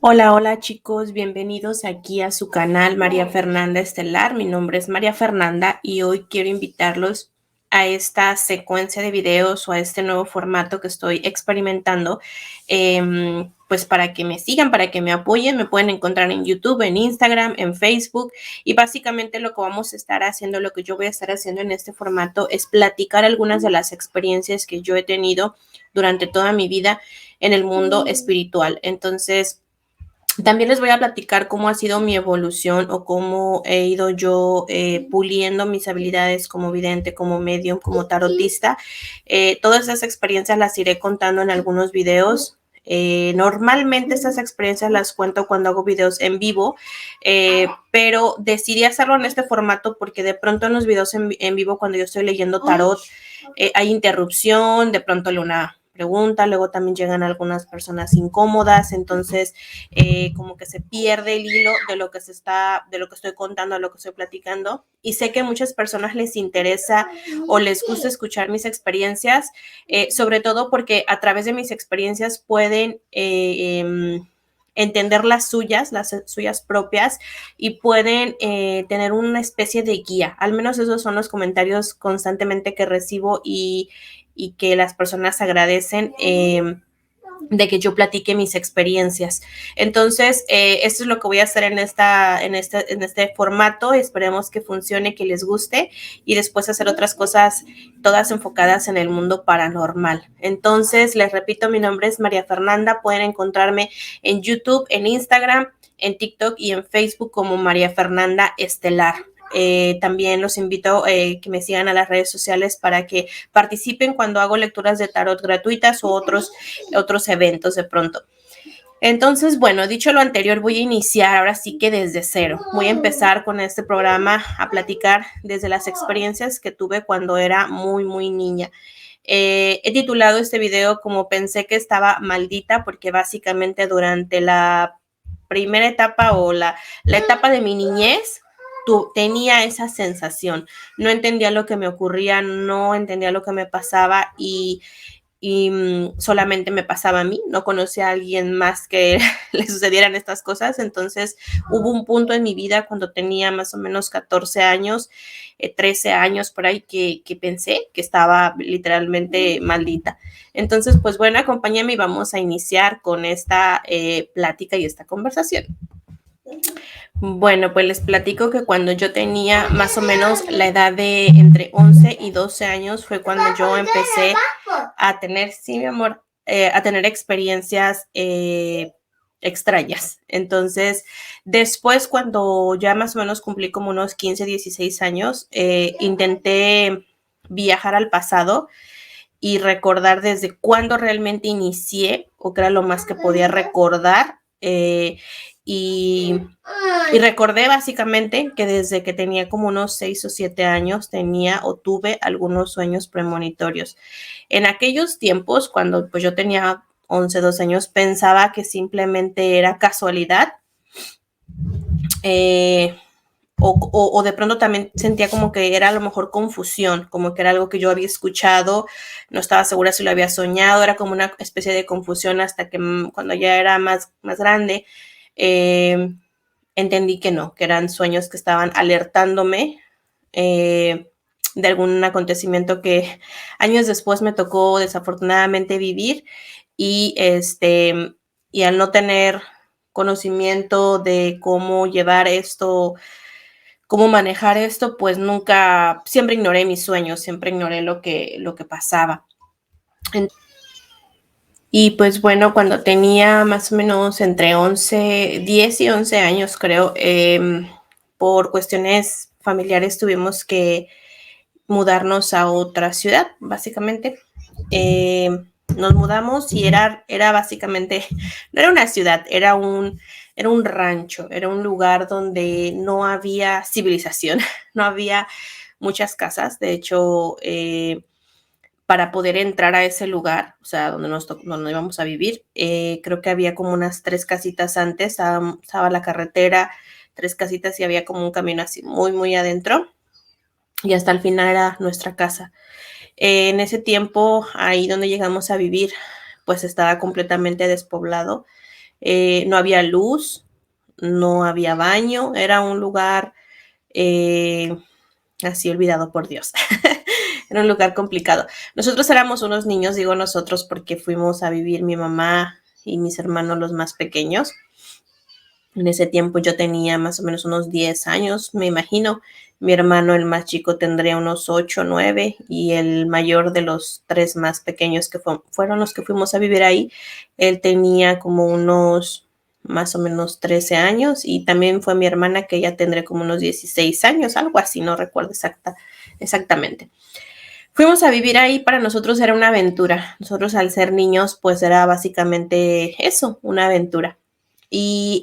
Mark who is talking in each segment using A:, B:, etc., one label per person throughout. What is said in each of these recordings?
A: Hola, hola chicos, bienvenidos aquí a su canal María Fernanda Estelar. Mi nombre es María Fernanda y hoy quiero invitarlos a esta secuencia de videos o a este nuevo formato que estoy experimentando, pues para que me sigan, para que me apoyen. Me pueden encontrar en YouTube, en Instagram, en Facebook, y básicamente lo que vamos a estar haciendo, lo que yo voy a estar haciendo en este formato es platicar algunas de las experiencias que yo he tenido durante toda mi vida en el mundo espiritual. Entonces, también les voy a platicar cómo ha sido mi evolución o cómo he ido yo puliendo mis habilidades como vidente, como medium, como tarotista. Todas esas experiencias las iré contando en algunos videos. Normalmente estas experiencias las cuento cuando hago videos en vivo, pero decidí hacerlo en este formato porque de pronto en los videos en vivo, cuando yo estoy leyendo tarot, hay interrupción, de pronto una pregunta, luego también llegan algunas personas incómodas, entonces como que se pierde el hilo de lo que de lo que estoy contando, de lo que estoy platicando. Y sé que a muchas personas les interesa o les gusta escuchar mis experiencias, sobre todo porque a través de mis experiencias pueden entender las suyas propias, y pueden tener una especie de guía. Al menos esos son los comentarios constantemente que recibo y que las personas agradecen, de que yo platique mis experiencias. Entonces, esto es lo que voy a hacer en este formato. Esperemos que funcione, que les guste, y después hacer otras cosas todas enfocadas en el mundo paranormal. Entonces, les repito, mi nombre es María Fernanda. Pueden encontrarme en YouTube, en Instagram, en TikTok y en Facebook como María Fernanda Estelar. También los invito que me sigan a las redes sociales para que participen cuando hago lecturas de tarot gratuitas o otros eventos de pronto. Entonces, bueno, dicho lo anterior, voy a iniciar ahora sí que desde cero. Voy a empezar con este programa a platicar desde las experiencias que tuve cuando era muy, muy niña. He titulado este video como Pensé que estaba maldita, porque básicamente durante la primera etapa o la etapa de mi niñez, tenía esa sensación. No entendía lo que me ocurría, no entendía lo que me pasaba, y solamente me pasaba a mí, no conocía a alguien más que le sucedieran estas cosas. Entonces hubo un punto en mi vida cuando tenía más o menos 14 años, 13 años por ahí, que pensé que estaba literalmente maldita. Entonces, pues bueno, acompáñame y vamos a iniciar con esta plática y esta conversación. Bueno, pues les platico que cuando yo tenía más o menos la edad de entre 11 y 12 años fue cuando yo empecé a tener, sí, mi amor, a tener experiencias extrañas. Entonces, después, cuando ya más o menos cumplí como unos 15, 16 años, intenté viajar al pasado y recordar desde cuándo realmente inicié, o qué era lo más que podía recordar. Y, y recordé básicamente que desde que tenía como unos 6 o 7 años tenía o tuve algunos sueños premonitorios. En aquellos tiempos, cuando pues yo tenía 11, 12 años, pensaba que simplemente era casualidad. O de pronto también sentía como que era a lo mejor confusión, como que era algo que yo había escuchado, no estaba segura si lo había soñado, era como una especie de confusión, hasta que cuando ya era más grande, entendí que no, que eran sueños que estaban alertándome de algún acontecimiento que años después me tocó desafortunadamente vivir, y y al no tener conocimiento de cómo llevar esto, cómo manejar esto, pues nunca, siempre ignoré mis sueños, siempre ignoré lo que pasaba. Y pues bueno, cuando tenía más o menos entre 10 y 11 años, creo, por cuestiones familiares tuvimos que mudarnos a otra ciudad, básicamente. Nos mudamos y era básicamente, no era una ciudad, era un rancho, era un lugar donde no había civilización, no había muchas casas. De hecho, para poder entrar a ese lugar, o sea, donde íbamos a vivir, creo que había como unas 3 casitas antes, estaba la carretera, 3 casitas, y había como un camino así muy, muy adentro, y hasta el final era nuestra casa. En ese tiempo, ahí donde llegamos a vivir, pues estaba completamente despoblado. no había luz, no había baño, era un lugar así olvidado por Dios. Era un lugar complicado. Nosotros éramos unos niños, digo nosotros porque fuimos a vivir mi mamá y mis hermanos los más pequeños. En ese tiempo yo tenía más o menos unos 10 años, me imagino. Mi hermano, el más chico, tendría unos 8 o 9 y el mayor de los 3 más pequeños que fueron los que fuimos a vivir ahí, él tenía como unos más o menos 13 años y también fue mi hermana que ella tendría como unos 16 años, algo así, no recuerdo exactamente. Fuimos a vivir ahí, para nosotros era una aventura. Nosotros al ser niños, pues era básicamente eso, una aventura. Y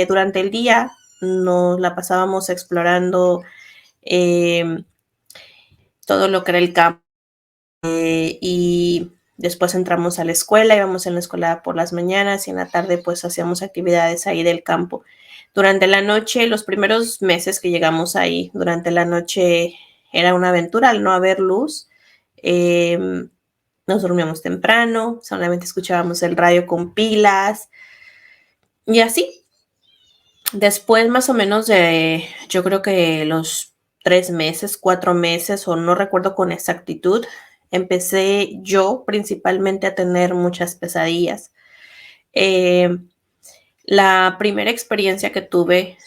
A: durante el día nos la pasábamos explorando eh, todo lo que era el campo y después entramos a la escuela, íbamos en la escuela por las mañanas y en la tarde pues hacíamos actividades ahí del campo. Durante la noche, los primeros meses que llegamos ahí, durante la noche era una aventura al no haber luz. Nos dormíamos temprano, solamente escuchábamos el radio con pilas y así. Después más o menos de, yo creo que los 3 meses, 4 meses, o no recuerdo con exactitud, empecé yo principalmente a tener muchas pesadillas. Eh, la primera experiencia que tuve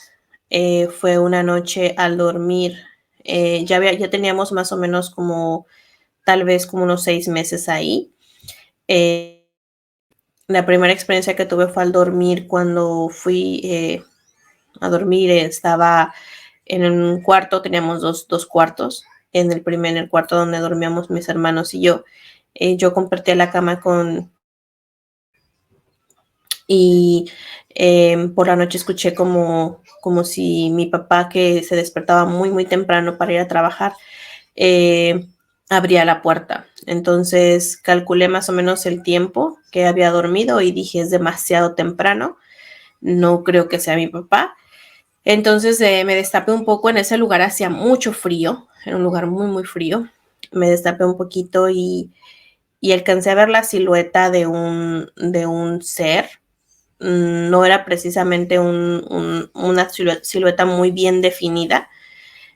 A: fue una noche al dormir. Ya teníamos más o menos como, tal vez como unos 6 meses ahí. La primera experiencia que tuve fue al dormir cuando fui a dormir, estaba en un cuarto, teníamos dos cuartos. En el cuarto donde dormíamos mis hermanos y yo compartía la cama y por la noche escuché como si mi papá, que se despertaba muy, muy temprano para ir a trabajar, eh, abría la puerta. Entonces calculé más o menos el tiempo que había dormido y dije, es demasiado temprano, no creo que sea mi papá. Entonces me destapé un poco. En ese lugar hacía mucho frío, era un lugar muy, muy frío. Me destapé un poquito y alcancé a ver la silueta de un ser. No era precisamente una silueta muy bien definida.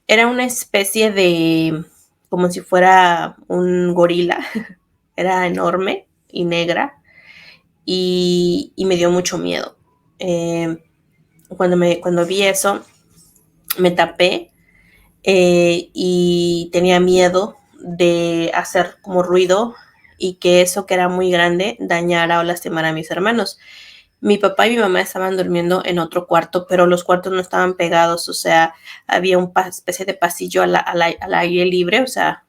A: Era una especie de, como si fuera un gorila. Era enorme y negra y me dio mucho miedo. Cuando vi eso, me tapé y tenía miedo de hacer como ruido y que eso, que era muy grande, dañara o lastimara a mis hermanos. Mi papá y mi mamá estaban durmiendo en otro cuarto, pero los cuartos no estaban pegados, o sea, había una especie de pasillo al aire libre, o sea,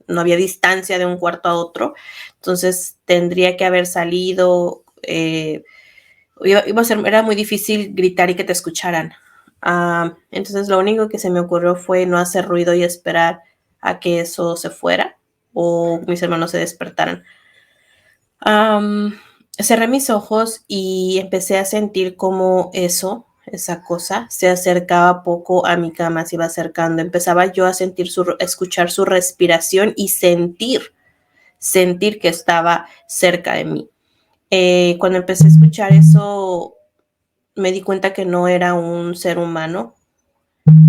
A: no había distancia de un cuarto a otro, entonces tendría que haber salido, era muy difícil gritar y que te escucharan. Entonces lo único que se me ocurrió fue no hacer ruido y esperar a que eso se fuera o mis hermanos se despertaran. Cerré mis ojos y empecé a sentir como esa cosa, se acercaba poco a mi cama, se iba acercando. Empezaba yo a escuchar su respiración y sentir que estaba cerca de mí. Cuando empecé a escuchar eso, me di cuenta que no era un ser humano,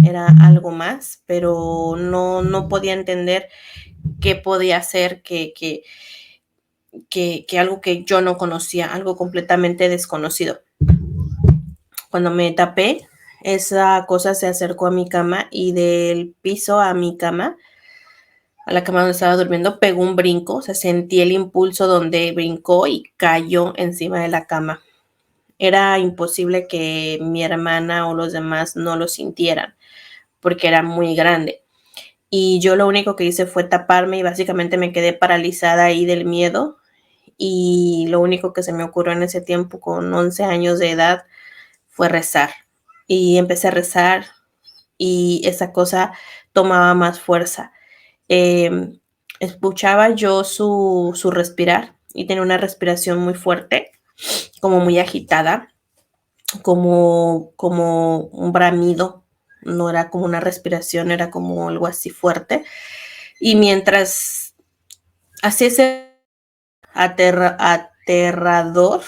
A: era algo más, pero no podía entender qué podía ser, que algo que yo no conocía, algo completamente desconocido. Cuando me tapé, esa cosa se acercó a mi cama y del piso a mi cama, a la cama donde estaba durmiendo, pegó un brinco, o sea, sentí el impulso donde brincó y cayó encima de la cama. Era imposible que mi hermana o los demás no lo sintieran, porque era muy grande. Y yo lo único que hice fue taparme y básicamente me quedé paralizada ahí del miedo. Y lo único que se me ocurrió en ese tiempo, con 11 años de edad, fue rezar. Y empecé a rezar y esa cosa tomaba más fuerza. Escuchaba yo su respirar y tenía una respiración muy fuerte, como muy agitada, como un bramido. No era como una respiración, era como algo así fuerte. Y mientras hacía ese aterrador,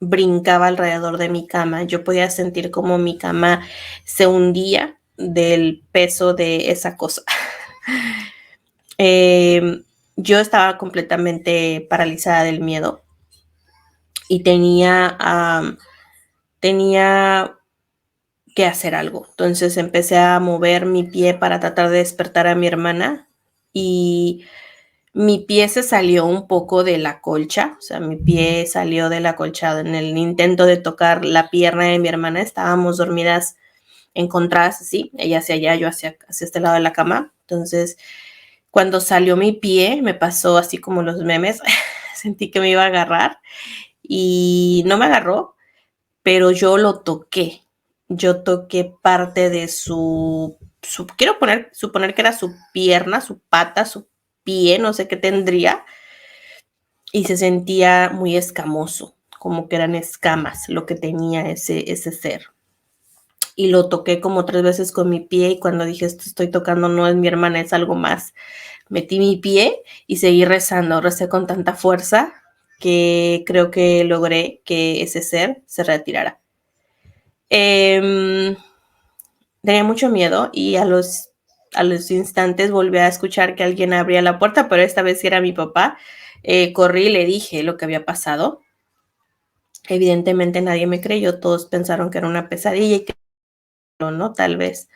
A: brincaba alrededor de mi cama. Yo podía sentir como mi cama se hundía del peso de esa cosa. Yo estaba completamente paralizada del miedo y tenía que hacer algo. Entonces empecé a mover mi pie para tratar de despertar a mi hermana y mi pie se salió un poco de la colcha, o sea, mi pie salió de la colcha en el intento de tocar la pierna de mi hermana. Estábamos dormidas encontradas así, ella hacia allá, yo hacia este lado de la cama. Entonces, cuando salió mi pie, me pasó así como los memes, sentí que me iba a agarrar y no me agarró, pero yo lo toqué. Yo toqué parte de quiero suponer que era su pierna, su pata, su pie, no sé qué tendría, y se sentía muy escamoso, como que eran escamas lo que tenía ese ser. Y lo toqué como 3 veces con mi pie y cuando dije esto estoy tocando no es mi hermana, es algo más. Metí mi pie y seguí rezando, recé con tanta fuerza que creo que logré que ese ser se retirara. Tenía mucho miedo y a los instantes volví a escuchar que alguien abría la puerta, pero esta vez era mi papá. Corrí y le dije lo que había pasado. Evidentemente nadie me creyó, todos pensaron que era una pesadilla y que no, tal vez.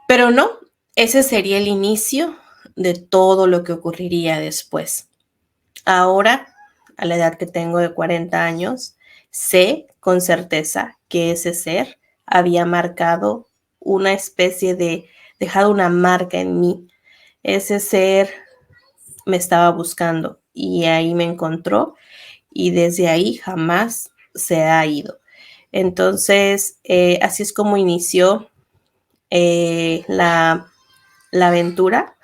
A: Pero no, ese sería el inicio de todo lo que ocurriría después. Ahora, a la edad que tengo de 40 años, sé con certeza que ese ser había marcado una especie dejado una marca en mí. Ese ser me estaba buscando y ahí me encontró y desde ahí jamás se ha ido. Entonces, así es como inició la aventura.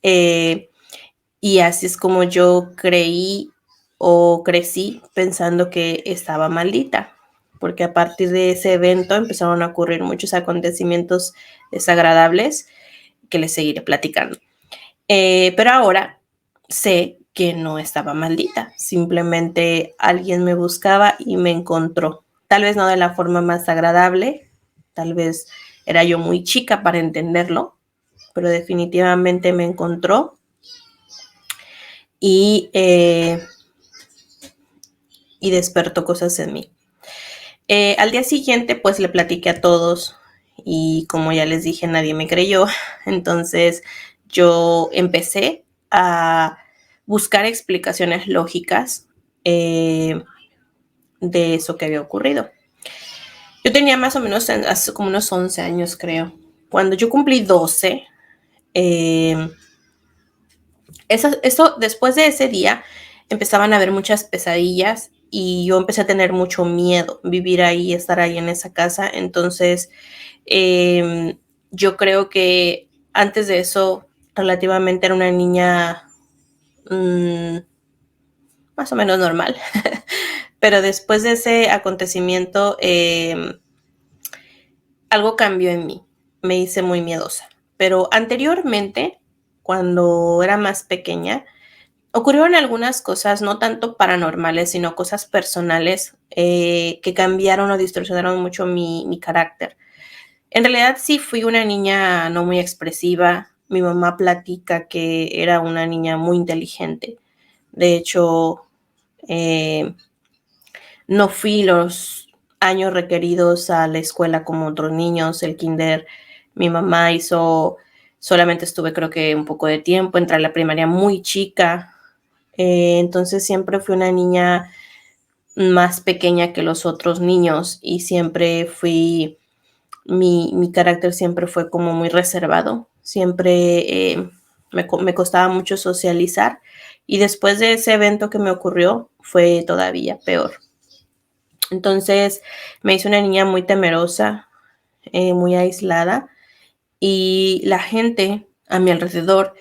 A: Y así es como yo creí o crecí pensando que estaba maldita, porque a partir de ese evento empezaron a ocurrir muchos acontecimientos desagradables que les seguiré platicando. Pero ahora sé que no estaba maldita, simplemente alguien me buscaba y me encontró. Tal vez no de la forma más agradable, tal vez era yo muy chica para entenderlo, pero definitivamente me encontró y, y despertó cosas en mí. Al día siguiente, pues le platiqué a todos y como ya les dije, nadie me creyó. Entonces yo empecé a buscar explicaciones lógicas de eso que había ocurrido. Yo tenía más o menos hace como unos 11 años, creo. Cuando yo cumplí 12, eso, después de ese día empezaban a haber muchas pesadillas y yo empecé a tener mucho miedo vivir ahí, estar ahí en esa casa. Entonces, yo creo que antes de eso, relativamente era una niña más o menos normal. Pero después de ese acontecimiento, algo cambió en mí. Me hice muy miedosa. Pero anteriormente, cuando era más pequeña, ocurrieron algunas cosas, no tanto paranormales, sino cosas personales que cambiaron o distorsionaron mucho mi carácter. En realidad sí fui una niña no muy expresiva. Mi mamá platica que era una niña muy inteligente. De hecho, no fui los años requeridos a la escuela como otros niños, el kinder. Mi mamá solamente estuve creo que un poco de tiempo, entré a la primaria muy chica. Entonces siempre fui una niña más pequeña que los otros niños y siempre mi carácter siempre fue como muy reservado, siempre me costaba mucho socializar y después de ese evento que me ocurrió fue todavía peor. Entonces me hice una niña muy temerosa, muy aislada y la gente a mi alrededor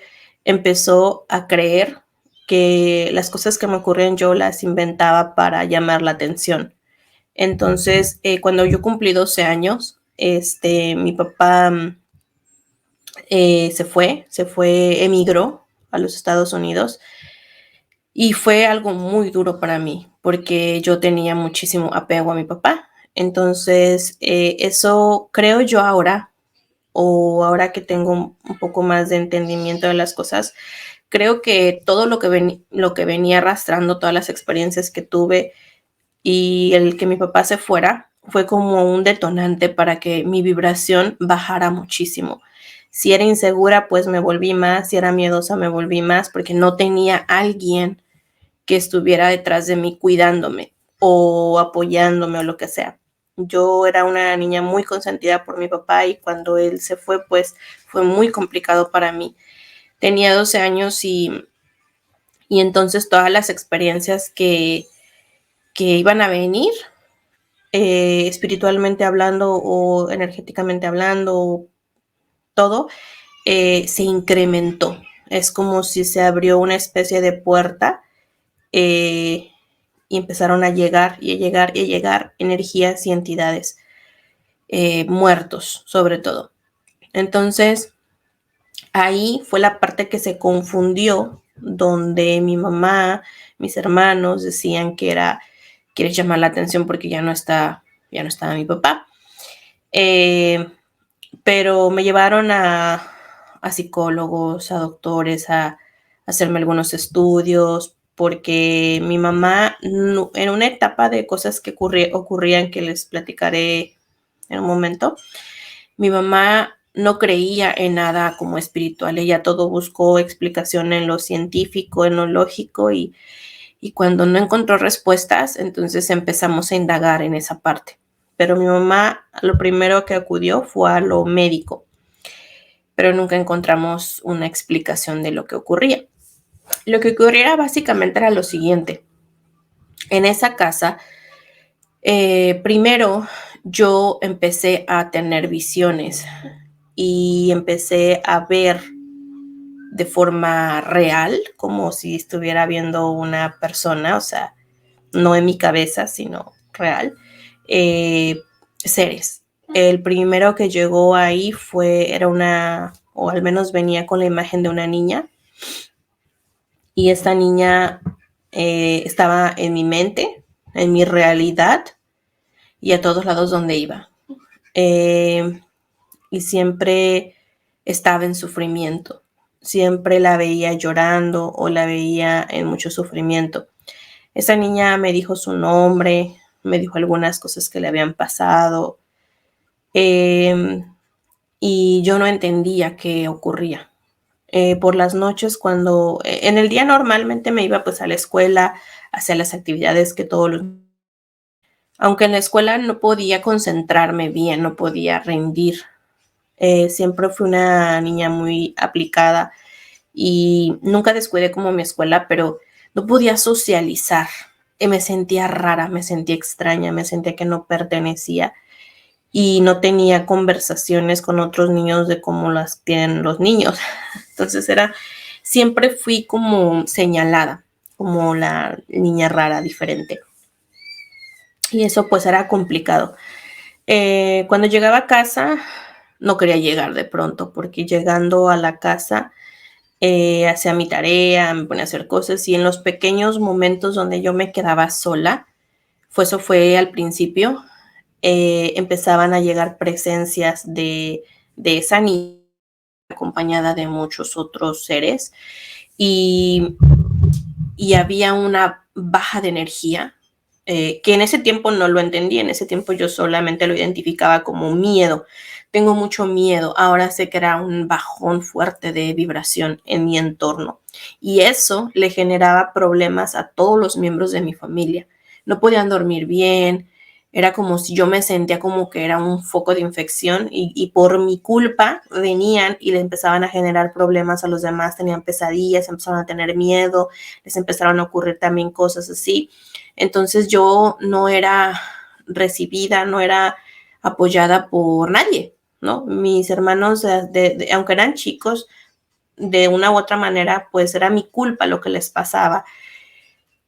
A: empezó a creer que las cosas que me ocurrían yo las inventaba para llamar la atención. Entonces, cuando yo cumplí 12 años, mi papá emigró a los Estados Unidos Y fue algo muy duro para mí, porque yo tenía muchísimo apego a mi papá. Entonces, eso creo yo ahora, o ahora que tengo un poco más de entendimiento de las cosas, creo que todo lo que venía arrastrando, todas las experiencias que tuve y el que mi papá se fuera, fue como un detonante para que mi vibración bajara muchísimo. Si era insegura, pues me volví más, si era miedosa, me volví más, porque no tenía alguien que estuviera detrás de mí cuidándome o apoyándome o lo que sea. Yo era una niña muy consentida por mi papá y cuando él se fue, pues fue muy complicado para mí. Tenía 12 años y entonces todas las experiencias que iban a venir, espiritualmente hablando o energéticamente hablando, todo, se incrementó. Es como si se abrió una especie de puerta eh, y empezaron a llegar y a llegar y a llegar energías y entidades, muertos sobre todo. Entonces, ahí fue la parte que se confundió, donde mi mamá, mis hermanos decían que era, quieres llamar la atención porque ya no estaba mi papá. Pero me llevaron a psicólogos, a doctores, a hacerme algunos estudios, porque mi mamá, en una etapa de cosas que ocurrían, que les platicaré en un momento, mi mamá no creía en nada como espiritual, ella todo buscó explicación en lo científico, en lo lógico, y cuando no encontró respuestas, entonces empezamos a indagar en esa parte. Pero mi mamá lo primero que acudió fue a lo médico, pero nunca encontramos una explicación de lo que ocurría. Lo que ocurría básicamente era lo siguiente. En esa casa, primero yo empecé a tener visiones y empecé a ver de forma real, como si estuviera viendo una persona, o sea, no en mi cabeza, sino real, seres. El primero que llegó ahí era una, o al menos venía con la imagen de una niña, y esta niña estaba en mi mente, en mi realidad y a todos lados donde iba. Y siempre estaba en sufrimiento. Siempre la veía llorando o la veía en mucho sufrimiento. Esa niña me dijo su nombre, me dijo algunas cosas que le habían pasado, y yo no entendía qué ocurría. Por las noches, cuando en el día normalmente me iba pues a la escuela, hacia las actividades que todos los... Aunque en la escuela no podía concentrarme bien, no podía rendir. Siempre fui una niña muy aplicada y nunca descuidé como mi escuela, pero no podía socializar. Me sentía rara, me sentía extraña, me sentía que no pertenecía y no tenía conversaciones con otros niños de cómo las tienen los niños. Entonces siempre fui como señalada, como la niña rara, diferente. Y eso pues era complicado. Cuando llegaba a casa, no quería llegar de pronto, porque llegando a la casa, hacía mi tarea, me ponía a hacer cosas, y en los pequeños momentos donde yo me quedaba sola, eso fue al principio, empezaban a llegar presencias de esa niña acompañada de muchos otros seres, y, y había una baja de energía, que en ese tiempo no lo entendí, en ese tiempo yo solamente lo identificaba como miedo. Tengo mucho miedo, ahora sé que era un bajón fuerte de vibración en mi entorno y eso le generaba problemas a todos los miembros de mi familia. No podían dormir bien, era como si yo me sentía como que era un foco de infección y por mi culpa venían y le empezaban a generar problemas a los demás, tenían pesadillas, empezaron a tener miedo, les empezaron a ocurrir también cosas así. Entonces yo no era recibida, no era apoyada por nadie, ¿no? Mis hermanos, aunque eran chicos, de una u otra manera, pues era mi culpa lo que les pasaba.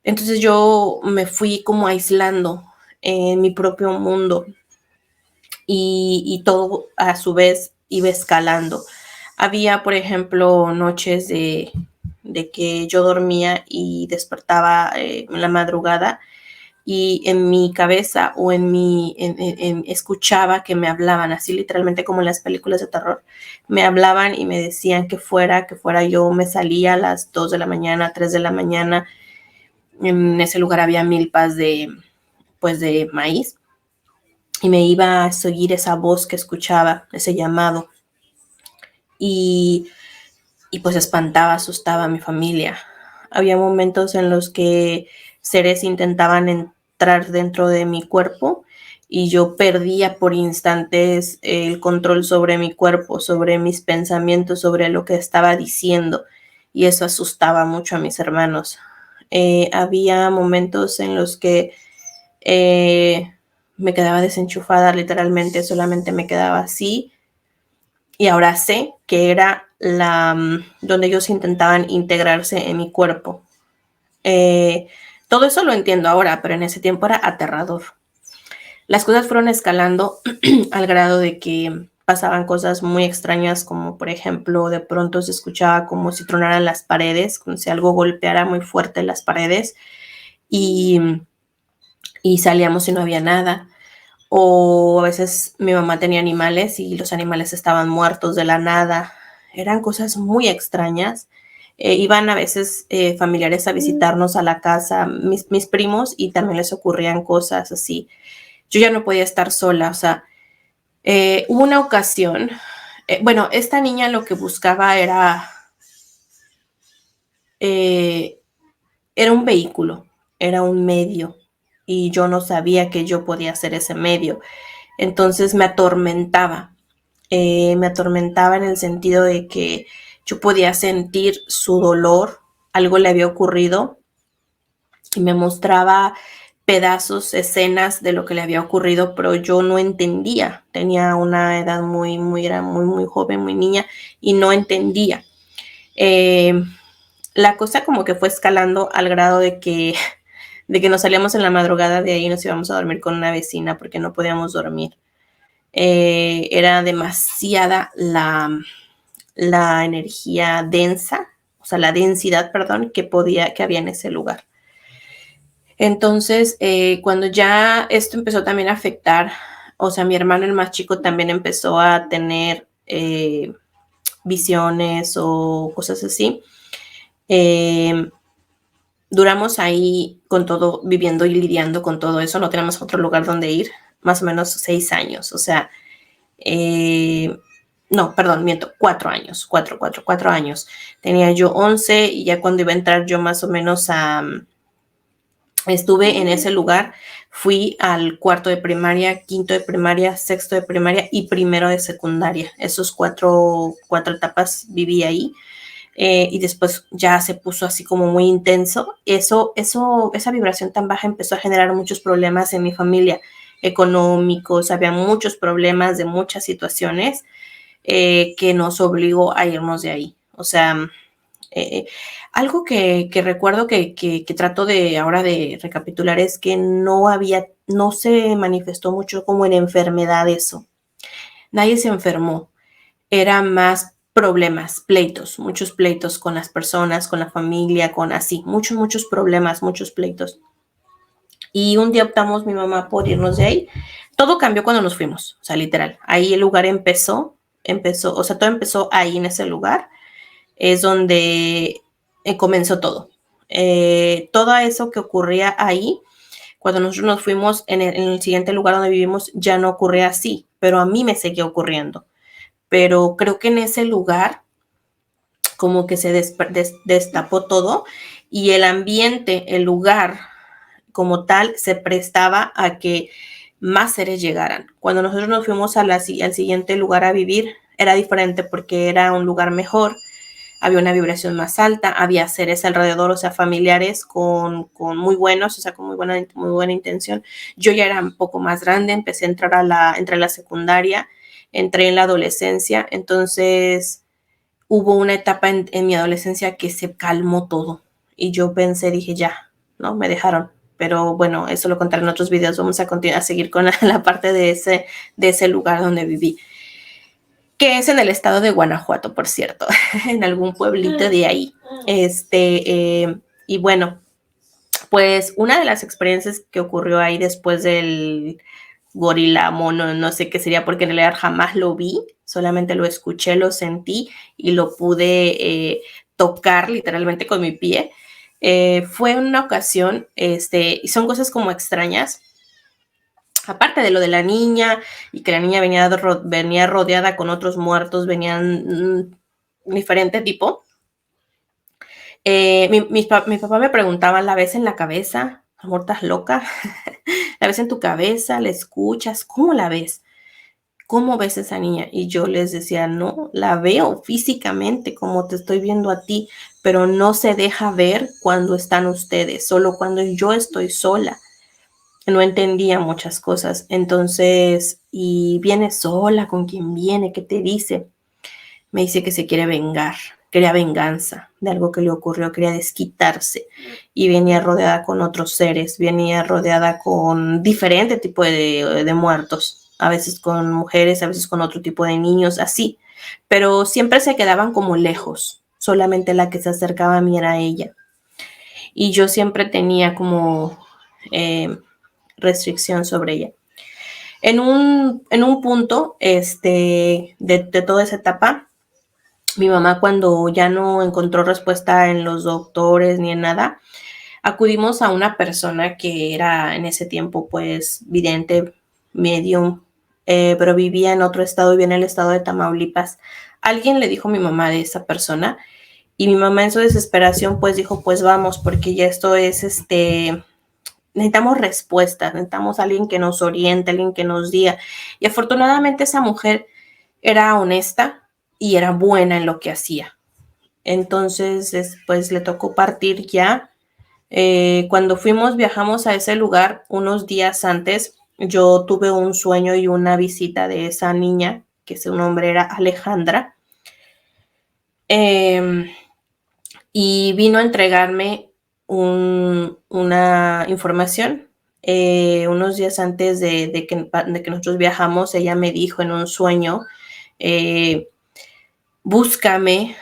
A: Entonces yo me fui como aislando en mi propio mundo y todo a su vez iba escalando. Había, por ejemplo, noches de de que yo dormía y despertaba en la madrugada y en mi cabeza o escuchaba que me hablaban, así literalmente como en las películas de terror. Me hablaban y me decían que fuera yo. Me salía a las 2 de la mañana, 3 de la mañana. En ese lugar había milpas de maíz y me iba a seguir esa voz que escuchaba, ese llamado. Y pues espantaba, asustaba a mi familia. Había momentos en los que seres intentaban entrar dentro de mi cuerpo y yo perdía por instantes el control sobre mi cuerpo, sobre mis pensamientos, sobre lo que estaba diciendo, y eso asustaba mucho a mis hermanos. Había momentos en los que me quedaba desenchufada, literalmente solamente me quedaba así, y ahora sé que era donde ellos intentaban integrarse en mi cuerpo. Todo eso lo entiendo ahora, pero en ese tiempo era aterrador. Las cosas fueron escalando al grado de que pasaban cosas muy extrañas, como por ejemplo, de pronto se escuchaba como si tronaran las paredes, como si algo golpeara muy fuerte las paredes, y salíamos y no había nada. O a veces mi mamá tenía animales y los animales estaban muertos de la nada. Eran cosas muy extrañas. Iban a veces familiares a visitarnos a la casa, mis primos, y también les ocurrían cosas así. Yo ya no podía estar sola, o sea, hubo una ocasión, bueno, esta niña lo que buscaba era un vehículo, era un medio, y yo no sabía que yo podía ser ese medio. Entonces me atormentaba en el sentido de que yo podía sentir su dolor, algo le había ocurrido, y me mostraba pedazos, escenas de lo que le había ocurrido, pero yo no entendía. Tenía una edad era muy joven, muy niña, y no entendía. La cosa como que fue escalando al grado de que nos salíamos en la madrugada de ahí y nos íbamos a dormir con una vecina porque no podíamos dormir. Era demasiada la energía densa, o sea, la densidad, perdón, que había en ese lugar. Entonces, cuando ya esto empezó también a afectar, o sea, mi hermano, el más chico, también empezó a tener visiones o cosas así. Duramos ahí con todo, viviendo y lidiando con todo eso. No tenemos otro lugar donde ir, más o menos 6 años. O sea, no, perdón, miento, 4 años, 4 años. Tenía yo 11 y ya cuando iba a entrar yo más o menos estuve en ese lugar, fui al 4º de primaria, 5º de primaria, 6º de primaria y 1º de secundaria. Esos cuatro etapas viví ahí. Y después ya se puso así como muy intenso. Esa vibración tan baja empezó a generar muchos problemas en mi familia, económicos. Había muchos problemas de muchas situaciones que nos obligó a irnos de ahí. O sea, algo que recuerdo que trato de ahora de recapitular es que no se manifestó mucho como en enfermedad eso. Nadie se enfermó. Era más problemas, pleitos, muchos pleitos con las personas, con la familia, con así, muchos problemas, muchos pleitos. Y un día optamos mi mamá por irnos de ahí. Todo cambió cuando nos fuimos, o sea, literal. Ahí el lugar empezó, o sea, todo empezó ahí en ese lugar. Es donde comenzó todo. Todo eso que ocurría ahí, cuando nosotros nos fuimos en el siguiente lugar donde vivimos, ya no ocurría así, pero a mí me seguía ocurriendo. Pero creo que en ese lugar como que se destapó todo y el ambiente, el lugar como tal, se prestaba a que más seres llegaran. Cuando nosotros nos fuimos al siguiente lugar a vivir, era diferente porque era un lugar mejor, había una vibración más alta, había seres alrededor, o sea, familiares con muy buenos, o sea, con muy buena intención. Yo ya era un poco más grande, empecé a entrar entré a la secundaria, entré en la adolescencia, entonces hubo una etapa en mi adolescencia que se calmó todo y yo dije ya, ¿no? Me dejaron. Pero bueno, eso lo contaré en otros videos. Vamos a continuar a seguir con la parte de ese lugar donde viví. que es en el estado de Guanajuato, por cierto, en algún pueblito de ahí. Y bueno, pues una de las experiencias que ocurrió ahí después del gorila, mono, no sé qué sería, porque en realidad jamás lo vi, solamente lo escuché, lo sentí y lo pude tocar literalmente con mi pie. Fue una ocasión, y son cosas como extrañas, aparte de lo de la niña y que la niña venía rodeada con otros muertos, venían diferente tipo. Mi papá me preguntaba, ¿la ves en la cabeza? Amor, ¿estás loca? ¿La ves en tu cabeza? ¿La escuchas? ¿Cómo la ves? ¿Cómo ves a esa niña? Y yo les decía, no, la veo físicamente como te estoy viendo a ti, pero no se deja ver cuando están ustedes, solo cuando yo estoy sola. No entendía muchas cosas. Entonces, y viene sola, ¿con quién viene? ¿Qué te dice? Me dice que se quiere vengar, quería venganza de algo que le ocurrió, quería desquitarse y venía rodeada con otros seres, venía rodeada con diferente tipo de muertos, a veces con mujeres, a veces con otro tipo de niños, así, pero siempre se quedaban como lejos, solamente la que se acercaba a mí era ella. Y yo siempre tenía como restricción sobre ella. En un punto de toda esa etapa, mi mamá, cuando ya no encontró respuesta en los doctores ni en nada, acudimos a una persona que era en ese tiempo pues vidente, medium, pero vivía en otro estado, vivía en el estado de Tamaulipas. Alguien le dijo a mi mamá de esa persona y mi mamá en su desesperación pues dijo, pues vamos, porque ya esto es necesitamos respuestas, necesitamos a alguien que nos oriente, alguien que nos diga. Y afortunadamente esa mujer era honesta y era buena en lo que hacía. Entonces, después le tocó partir ya. Cuando viajamos a ese lugar unos días antes, yo tuve un sueño y una visita de esa niña, que su nombre era Alejandra, y vino a entregarme una información. Unos días antes de que nosotros viajamos, ella me dijo en un sueño, búscame,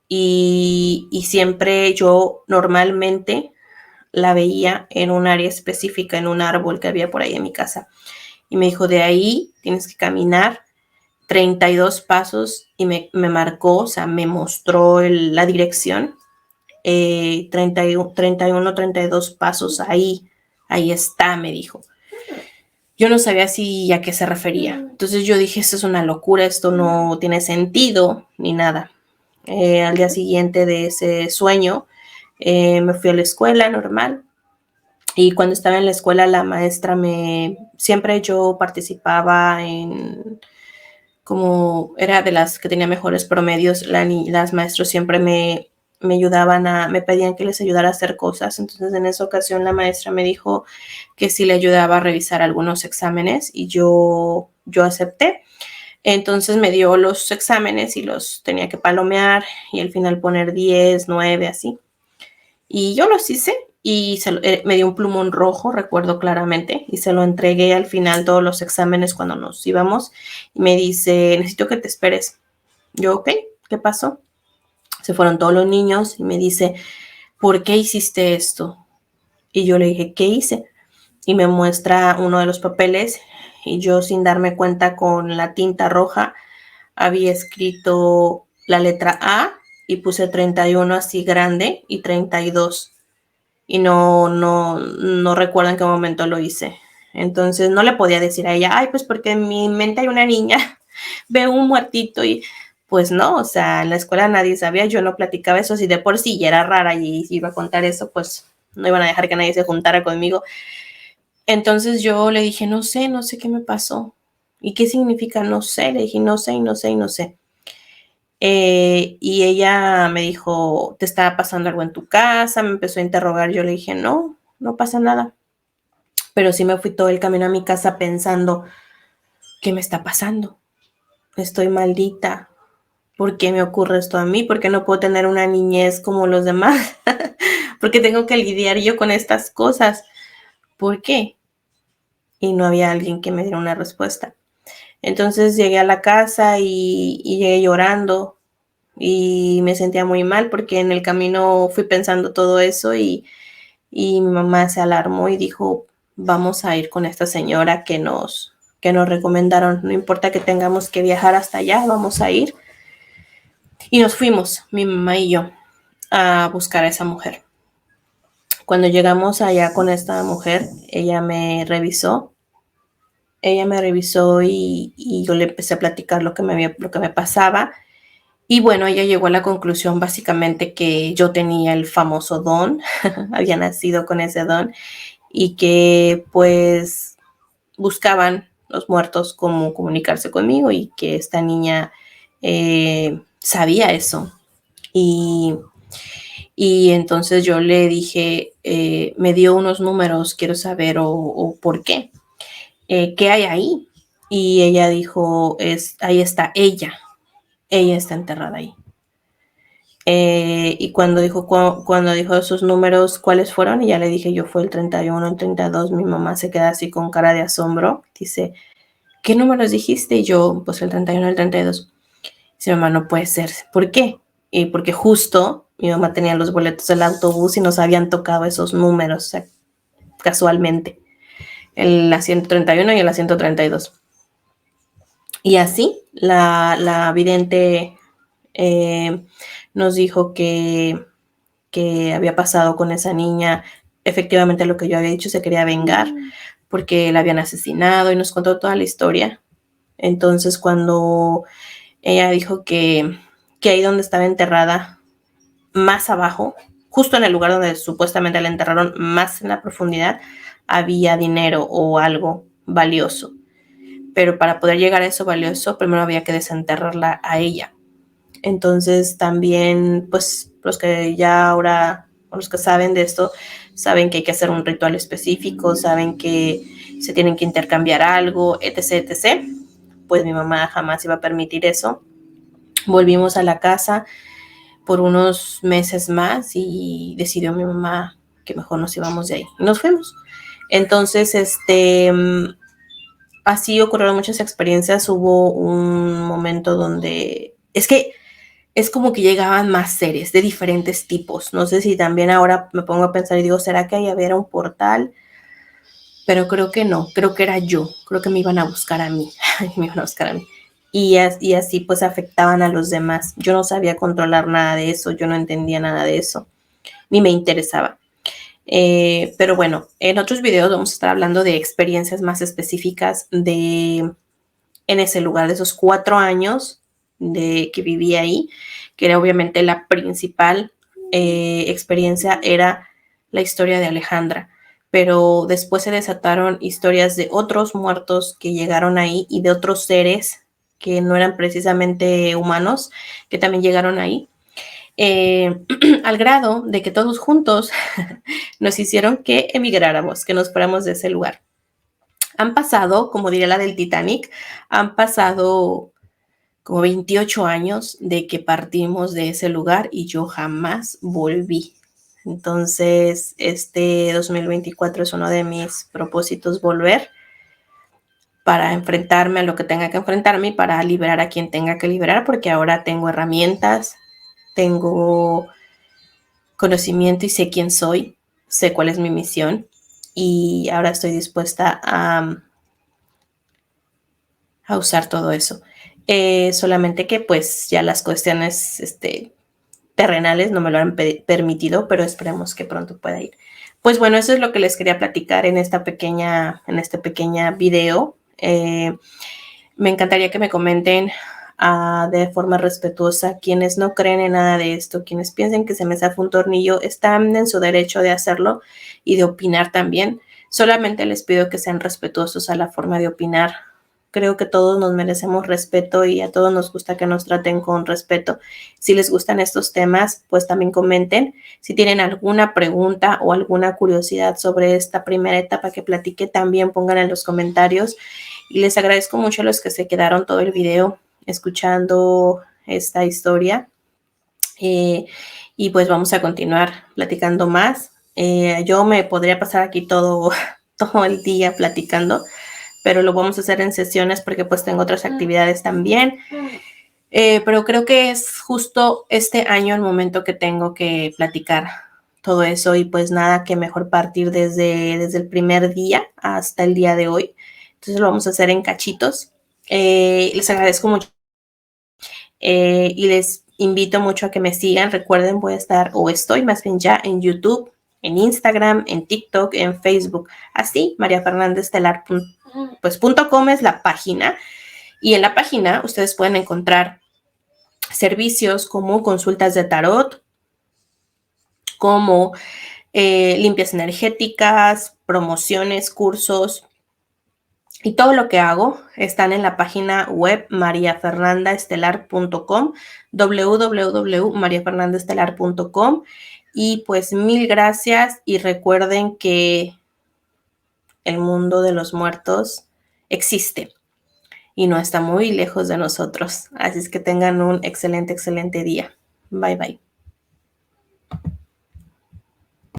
A: y siempre yo normalmente la veía en un área específica, en un árbol que había por ahí en mi casa. Y me dijo, de ahí tienes que caminar 32 pasos y me marcó, o sea, me mostró la dirección, 31, 32 pasos, ahí está, me dijo. Yo no sabía si a qué se refería. Entonces yo dije, esto es una locura, esto no tiene sentido ni nada. Al día siguiente de ese sueño, me fui a la escuela normal. Y cuando estaba en la escuela, la maestra siempre yo participaba como era de las que tenía mejores promedios, las maestros siempre me ayudaban me pedían que les ayudara a hacer cosas. Entonces en esa ocasión la maestra me dijo que sí le ayudaba a revisar algunos exámenes y yo acepté. Entonces me dio los exámenes y los tenía que palomear y al final poner 10, 9, así. Y yo los hice y me dio un plumón rojo, recuerdo claramente, y se lo entregué al final todos los exámenes cuando nos íbamos. Y me dice, necesito que te esperes. Yo, ok, ¿qué pasó? Se fueron todos los niños y me dice, ¿por qué hiciste esto? Y yo le dije, ¿qué hice? Y me muestra uno de los papeles y yo, sin darme cuenta, con la tinta roja había escrito la letra A y puse 31 así grande y 32. Y no recuerdo en qué momento lo hice. Entonces no le podía decir a ella, ay, pues porque en mi mente hay una niña, veo un muertito y pues no, o sea, en la escuela nadie sabía, yo no platicaba eso, si de por sí ya era rara y si iba a contar eso, pues no iban a dejar que nadie se juntara conmigo. Entonces yo le dije, no sé qué me pasó. ¿Y qué significa? No sé, le dije, no sé, y no sé, y no sé. Y ella me dijo, ¿te estaba pasando algo en tu casa? Me empezó a interrogar, yo le dije, no, no pasa nada. Pero sí me fui todo el camino a mi casa pensando, ¿qué me está pasando? Estoy maldita. ¿Por qué me ocurre esto a mí? ¿Por qué no puedo tener una niñez como los demás? ¿Por qué tengo que lidiar yo con estas cosas? ¿Por qué? Y no había alguien que me diera una respuesta. Entonces llegué a la casa y llegué llorando y me sentía muy mal porque en el camino fui pensando todo eso y mi mamá se alarmó y dijo, vamos a ir con esta señora que nos recomendaron, no importa que tengamos que viajar hasta allá, vamos a ir. Y nos fuimos, mi mamá y yo, a buscar a esa mujer. Cuando llegamos allá con esta mujer, ella me revisó y yo le empecé a platicar lo que me pasaba. Y bueno, ella llegó a la conclusión básicamente que yo tenía el famoso don, había nacido con ese don y que pues buscaban los muertos cómo comunicarse conmigo y que esta niña sabía eso. Y, y entonces yo le dije, me dio unos números, quiero saber o por qué hay ahí. Y ella dijo, ahí está ella está enterrada ahí. Y cuando dijo esos números, ¿cuáles fueron? Y ya le dije yo, fue el 31, el 32. Mi mamá se queda así con cara de asombro. Dice, ¿qué números dijiste? Y yo, pues el 31, el 32. Dice, mamá, no puede ser. ¿Por qué? Y porque justo mi mamá tenía los boletos del autobús y nos habían tocado esos números, o sea, casualmente. El asiento 31 y el asiento 32. Y así, la vidente nos dijo que había pasado con esa niña, efectivamente lo que yo había dicho, se quería vengar porque la habían asesinado y nos contó toda la historia. Entonces cuando ella dijo que ahí donde estaba enterrada, más abajo, justo en el lugar donde supuestamente la enterraron, más en la profundidad, había dinero o algo valioso. Pero para poder llegar a eso valioso, primero había que desenterrarla a ella. Entonces también, pues los que ya ahora, los que saben de esto, saben que hay que hacer un ritual específico, saben que se tienen que intercambiar algo, etc, etc. Pues mi mamá jamás iba a permitir eso. Volvimos a la casa por unos meses más y decidió mi mamá que mejor nos íbamos de ahí. Y nos fuimos. Entonces, así ocurrieron muchas experiencias. Hubo un momento donde, es que es como que llegaban más seres de diferentes tipos. No sé si también ahora me pongo a pensar y digo, ¿será que ahí había un portal? Pero creo que no, creo que era yo, creo que me iban a buscar a mí, me iban a buscar a mí. Y así pues afectaban a los demás. Yo no sabía controlar nada de eso, yo no entendía nada de eso, ni me interesaba. Pero bueno, en otros videos vamos a estar hablando de experiencias más específicas en ese lugar, de esos 4 años que viví ahí, que era obviamente la principal experiencia, era la historia de Alejandra. Pero después se desataron historias de otros muertos que llegaron ahí y de otros seres que no eran precisamente humanos, que también llegaron ahí. Al grado de que todos juntos nos hicieron que emigráramos, que nos fuéramos de ese lugar. Han pasado, como diría la del Titanic, han pasado como 28 años de que partimos de ese lugar y yo jamás volví. Entonces, este 2024 es uno de mis propósitos, volver para enfrentarme a lo que tenga que enfrentarme y para liberar a quien tenga que liberar, porque ahora tengo herramientas, tengo conocimiento y sé quién soy, sé cuál es mi misión y ahora estoy dispuesta a usar todo eso. Solamente que pues ya las cuestiones terrenales no me lo han permitido, pero esperemos que pronto pueda ir. Pues bueno, eso es lo que les quería platicar en este pequeña video. Me encantaría que me comenten de forma respetuosa quienes no creen en nada de esto, quienes piensen que se me zafa un tornillo, están en su derecho de hacerlo y de opinar también. Solamente les pido que sean respetuosos a la forma de opinar. Creo que todos nos merecemos respeto y a todos nos gusta que nos traten con respeto. Si les gustan estos temas, pues también comenten. Si tienen alguna pregunta o alguna curiosidad sobre esta primera etapa que platiqué, también pongan en los comentarios. Y les agradezco mucho a los que se quedaron todo el video escuchando esta historia. Y pues vamos a continuar platicando más. Yo me podría pasar aquí todo el día platicando, pero lo vamos a hacer en sesiones porque pues tengo otras actividades también. Pero creo que es justo este año el momento que tengo que platicar todo eso y pues nada, que mejor partir desde el primer día hasta el día de hoy. Entonces lo vamos a hacer en cachitos. Les agradezco mucho y les invito mucho a que me sigan. Recuerden, voy a estar, o estoy más bien ya en YouTube, en Instagram, en TikTok, en Facebook. Así, mariafernandestelar.com es la página. Y en la página ustedes pueden encontrar servicios como consultas de tarot, como limpias energéticas, promociones, cursos, y todo lo que hago están en la página web mariafernandaestelar.com, www.mariafernandaestelar.com. Y pues mil gracias y recuerden que el mundo de los muertos existe y no está muy lejos de nosotros. Así es que tengan un excelente, excelente día. Bye, bye.